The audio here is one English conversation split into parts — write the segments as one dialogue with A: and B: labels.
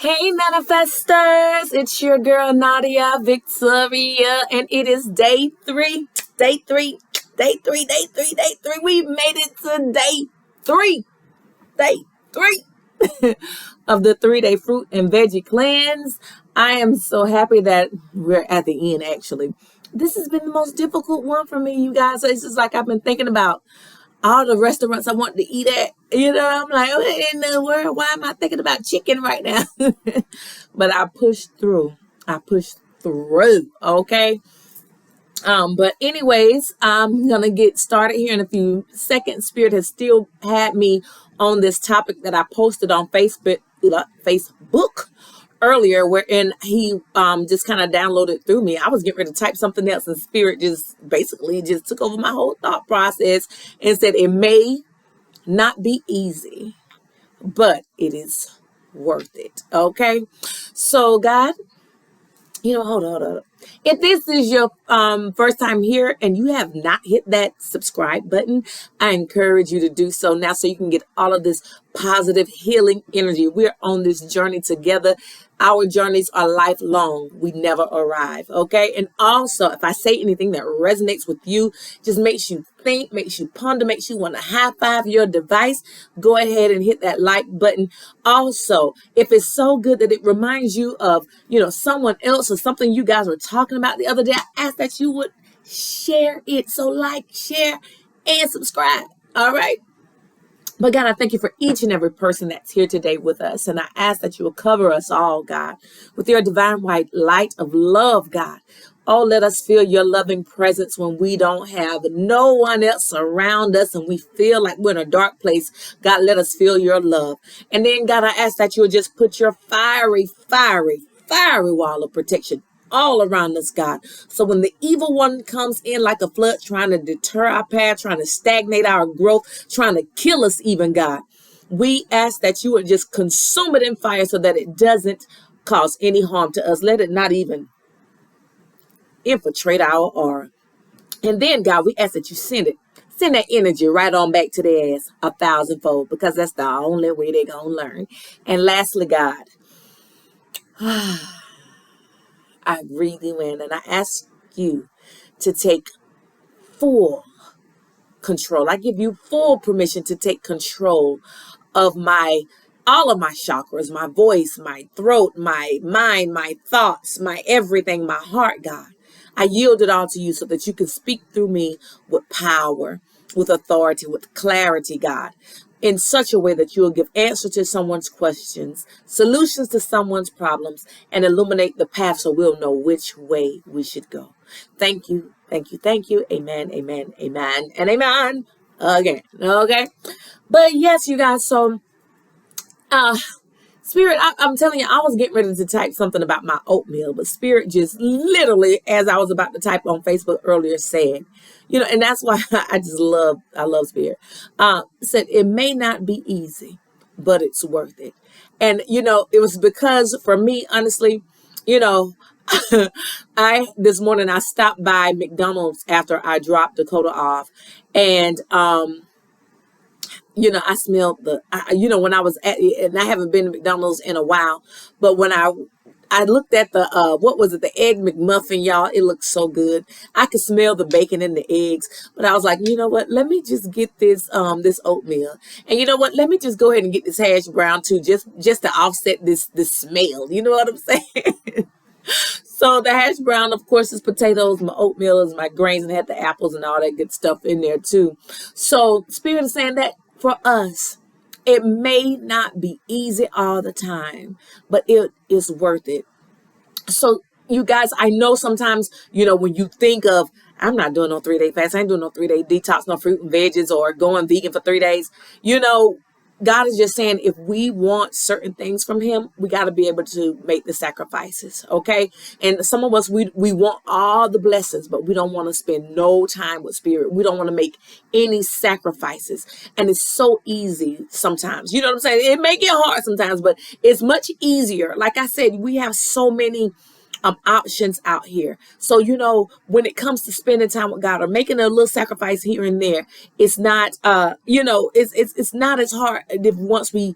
A: Hey manifestors, it's your girl Nadia Victoria, and it is day three. We made it to day three of the 3-day fruit and veggie cleanse. I am so happy that we're at the end. Actually, this has been the most difficult one for me, you guys. It's just like I've been thinking about all the restaurants I want to eat at. I'm like, what in the world? Why am I thinking about chicken right now? But I pushed through. Okay. But anyways, I'm gonna get started here in a few seconds. Spirit has still had me on this topic that I posted on Facebook earlier, wherein he just kind of downloaded through me. I was getting ready to type something else, and Spirit just basically just took over my whole thought process and said it may not be easy, but it is worth it. Okay, so God, hold on. If this is your first time here and you have not hit that subscribe button, I encourage you to do so now so you can get all of this positive healing energy. We're on this journey together. Our journeys are lifelong. We never arrive. Okay. And also, if I say anything that resonates with you, just makes you think, makes you ponder, makes you want to high five your device, go ahead and hit that like button. Also, if it's so good that it reminds you of, someone else or something you guys were talking about the other day, I ask that you would share it. So like, share, and subscribe. All right. But God, I thank you for each and every person that's here today with us. And I ask that you will cover us all, God, with your divine white light of love, God. Oh, let us feel your loving presence when we don't have no one else around us and we feel like we're in a dark place. God, let us feel your love. And then, God, I ask that you will just put your fiery wall of protection all around us, God. So when the evil one comes in like a flood, trying to deter our path, trying to stagnate our growth, trying to kill us even, God, we ask that you would just consume it in fire so that it doesn't cause any harm to us. Let it not even infiltrate our aura. And then, God, we ask that you send that energy right on back to their ass 1,000-fold, because that's the only way they're going to learn. And lastly, God, I breathe you in and I ask you to take full control. I give you full permission to take control of all of my chakras, my voice, my throat, my mind, my thoughts, my everything, my heart, God. I yield it all to you so that you can speak through me with power, with authority, with clarity, God, in such a way that you will give answer to someone's questions, solutions to someone's problems, and illuminate the path so we'll know which way we should go. Thank you. Amen, amen, amen, and amen again. Okay. But yes, you guys, so Spirit, I'm telling you, I was getting ready to type something about my oatmeal, but Spirit just literally, as I was about to type on Facebook earlier, said, and that's why I love Spirit. Said it may not be easy, but it's worth it. And, it was because for me, honestly, this morning I stopped by McDonald's after I dropped Dakota off, and, I smelled when I was and I haven't been to McDonald's in a while, but when I looked at the, what was it? The Egg McMuffin, y'all, it looked so good. I could smell the bacon and the eggs, but I was like, you know what? Let me just get this oatmeal. And you know what? Let me just go ahead and get this hash brown too, just to offset this smell. You know what I'm saying? So the hash brown, of course, is potatoes. My oatmeal is my grains, and had the apples and all that good stuff in there too. So Spirit is saying that for us, it may not be easy all the time, but it is worth it. So you guys, I know sometimes, when you think of, I'm not doing no 3-day fast, I ain't doing no 3-day detox, no fruit and veggies, or going vegan for 3 days, God is just saying, if we want certain things from him, we got to be able to make the sacrifices. Okay. And some of us, we want all the blessings, but we don't want to spend no time with Spirit. We don't want to make any sacrifices. And it's so easy sometimes, you know what I'm saying? It may get hard sometimes, but it's much easier. Like I said, we have so many options out here. So, when it comes to spending time with God or making a little sacrifice here and there, it's not, it's not as hard if once we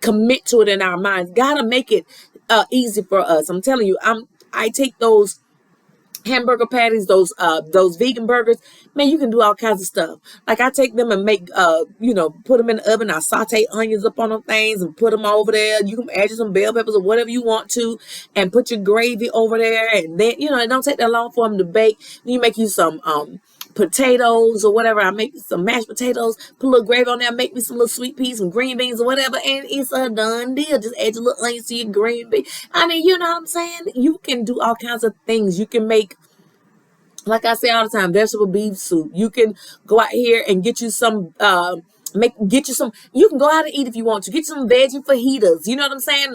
A: commit to it in our minds. Gotta make it easy for us. I'm telling you, I take those hamburger patties, those vegan burgers, man, you can do all kinds of stuff. Like I take them and make put them in the oven. I saute onions up on them things and put them over there. You can add you some bell peppers or whatever you want to, and put your gravy over there, and then it don't take that long for them to bake. Then you make you some potatoes or whatever. I make some mashed potatoes, put a little gravy on there, make me some little sweet peas, some green beans or whatever, and it's a done deal. Just add your little onions to your green beans. I mean, you know what I'm saying? You can do all kinds of things. You can make, like I say all the time, vegetable beef soup. You can go out here and get you some you can go out and eat if you want to. Get some veggie fajitas. You know what I'm saying?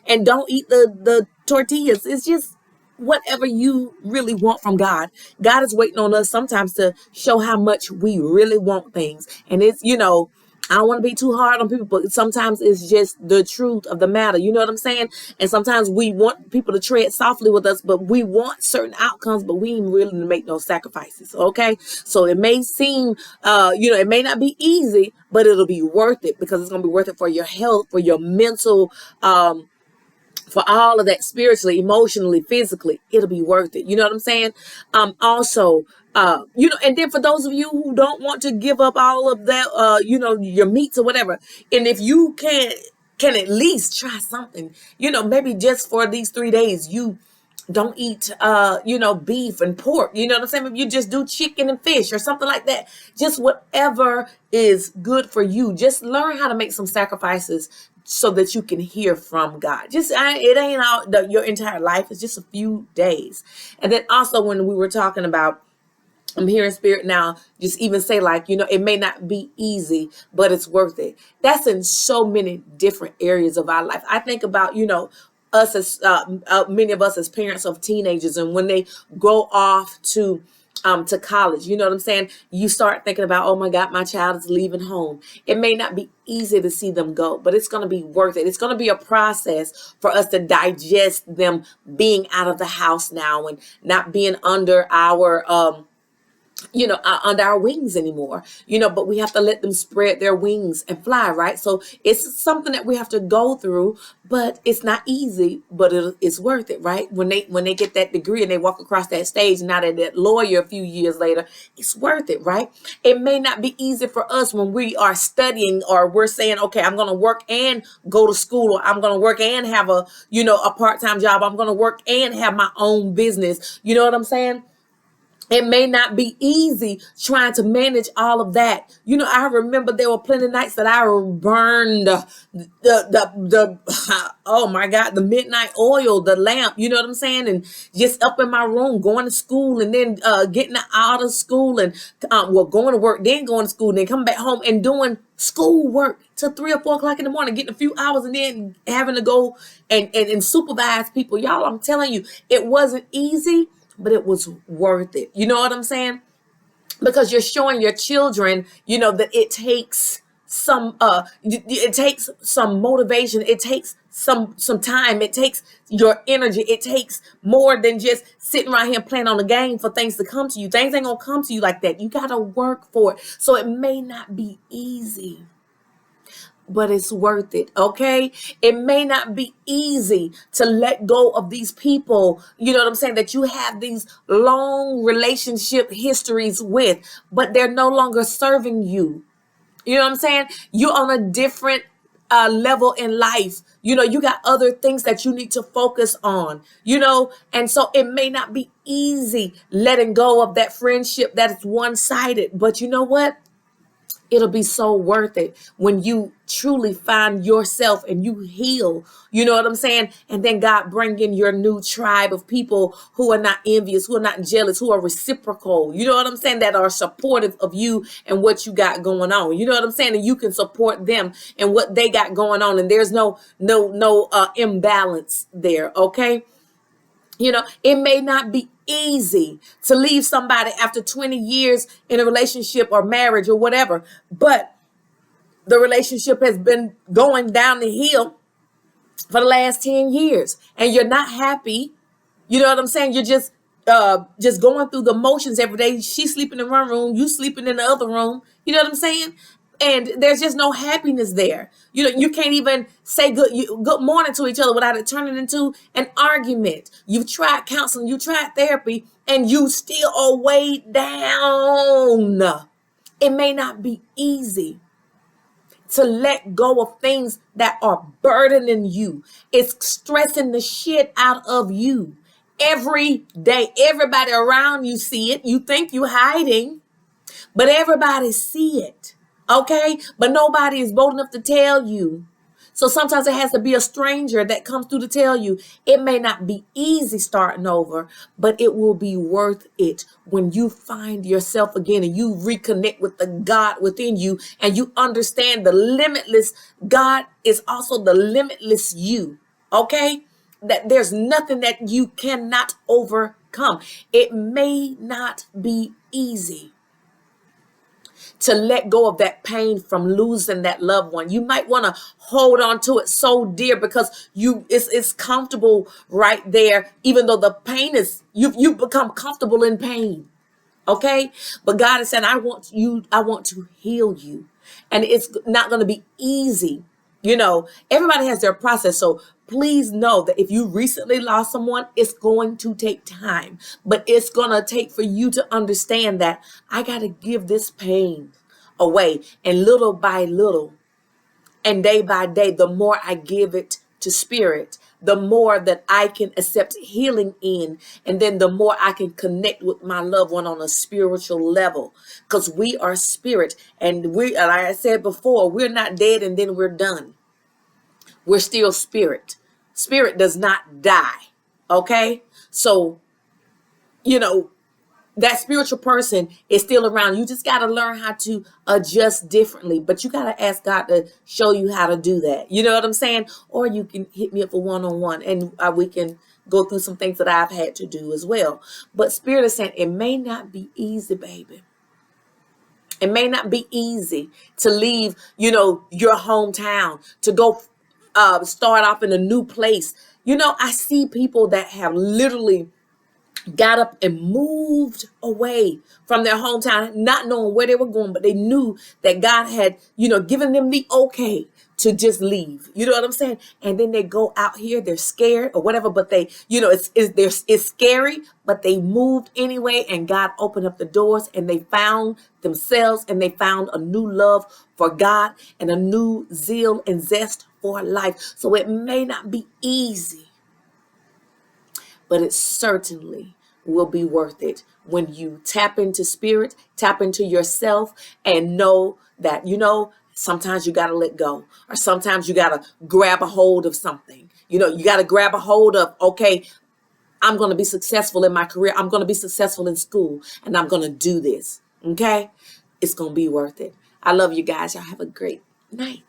A: And don't eat the tortillas. It's just whatever you really want from God. God is waiting on us sometimes to show how much we really want things. And it's, I don't want to be too hard on people, but sometimes it's just the truth of the matter. You know what I'm saying? And sometimes we want people to tread softly with us, but we want certain outcomes, but we ain't willing to make no sacrifices. Okay. So it may seem, it may not be easy, but it'll be worth it, because it's going to be worth it for your health, for your mental, for all of that, spiritually, emotionally, physically. It'll be worth it. You know what I'm saying? Also, and then for those of you who don't want to give up all of that, your meats or whatever, and if you can at least try something, maybe just for these 3 days, you don't eat, beef and pork. You know what I'm saying? If you just do chicken and fish or something like that, just whatever is good for you. Just learn how to make some sacrifices so that you can hear from God. It ain't all your entire life. It's just a few days. And then also, when we were talking about, I'm hearing spirit now just even say, like, it may not be easy, but it's worth it. That's in so many different areas of our life. I think about, us as many of us as parents of teenagers, and when they go off to college, you know what I'm saying? You start thinking about, oh my God, my child is leaving home. It may not be easy to see them go, but it's going to be worth it. It's going to be a process for us to digest them being out of the house now and not being under our, under our wings anymore, but we have to let them spread their wings and fly, right? So it's something that we have to go through, but it's not easy, but it's worth it, right? When they get that degree and they walk across that stage, now that lawyer a few years later, it's worth it, right? It may not be easy for us when we are studying, or we're saying, okay, I'm going to work and go to school, or I'm going to work and have a part-time job. I'm going to work and have my own business. You know what I'm saying? It may not be easy trying to manage all of that. I remember there were plenty of nights that I burned the oh my God, the midnight oil, the lamp, you know what I'm saying? And just up in my room, going to school, and then getting out of school, and going to work, then going to school, and then coming back home and doing school work till 3 or 4 o'clock in the morning, getting a few hours, and then having to go and supervise people. Y'all, I'm telling you, it wasn't easy, but it was worth it. You know what I'm saying? Because you're showing your children, that it takes it takes some motivation. It takes some time. It takes your energy. It takes more than just sitting right here playing on the game for things to come to you. Things ain't gonna come to you like that. You gotta work for it. So it may not be easy, but it's worth it. Okay. It may not be easy to let go of these people, you know what I'm saying, that you have these long relationship histories with, but they're no longer serving you. You know what I'm saying? You're on a different level in life. You got other things that you need to focus on, and so it may not be easy letting go of that friendship that is one-sided, but you know what? It'll be so worth it when you truly find yourself and you heal. You know what I'm saying? And then God bring in your new tribe of people who are not envious, who are not jealous, who are reciprocal. You know what I'm saying? That are supportive of you and what you got going on. You know what I'm saying? And you can support them and what they got going on. And there's no imbalance there. Okay. It may not be easy to leave somebody after 20 years in a relationship or marriage or whatever, but the relationship has been going down the hill for the last 10 years and you're not happy. You know what I'm saying? You're just going through the motions every day. She's sleeping in one room, you sleeping in the other room. You know what I'm saying? And there's just no happiness there. You can't even say good morning to each other without it turning into an argument. You've tried counseling, you tried therapy, and you still are weighed down. It may not be easy to let go of things that are burdening you. It's stressing the shit out of you every day. Everybody around you see it. You think you're hiding, but everybody see it. Okay? But nobody is bold enough to tell you. So sometimes it has to be a stranger that comes through to tell you. It may not be easy starting over, but it will be worth it when you find yourself again and you reconnect with the God within you and you understand the limitless God is also the limitless you. Okay? That there's nothing that you cannot overcome. It may not be easy to let go of that pain from losing that loved one. You might want to hold on to it so dear because it's comfortable right there, even though the pain is you become comfortable in pain. Okay? But God is saying, I want to heal you. And it's not going to be easy. Everybody has their process. So please know that if you recently lost someone, it's going to take time. But it's going to take for you to understand that I got to give this pain away. And little by little and day by day, the more I give it to spirit, the more that I can accept healing in, and then the more I can connect with my loved one on a spiritual level, because we are spirit, and like I said before, we're not dead and then we're done. We're still spirit. Spirit does not die. Okay? So, that spiritual person is still around. You just got to learn how to adjust differently, but you got to ask God to show you how to do that. You know what I'm saying? Or you can hit me up for one-on-one and we can go through some things that I've had to do as well. But Spirit is saying it may not be easy, baby. It may not be easy to leave, your hometown, to go start off in a new place. I see people that have literally got up and moved away from their hometown, not knowing where they were going, but they knew that God had, given them the okay to just leave. You know what I'm saying? And then they go out here, they're scared or whatever, but they, it's scary, but they moved anyway, and God opened up the doors and they found themselves and they found a new love for God and a new zeal and zest for life. So it may not be easy, but it certainly will be worth it when you tap into spirit, tap into yourself, and know that, sometimes you got to let go, or sometimes you got to grab a hold of something. You got to grab a hold of, okay, I'm going to be successful in my career. I'm going to be successful in school, and I'm going to do this. Okay? It's going to be worth it. I love you guys. Y'all have a great night.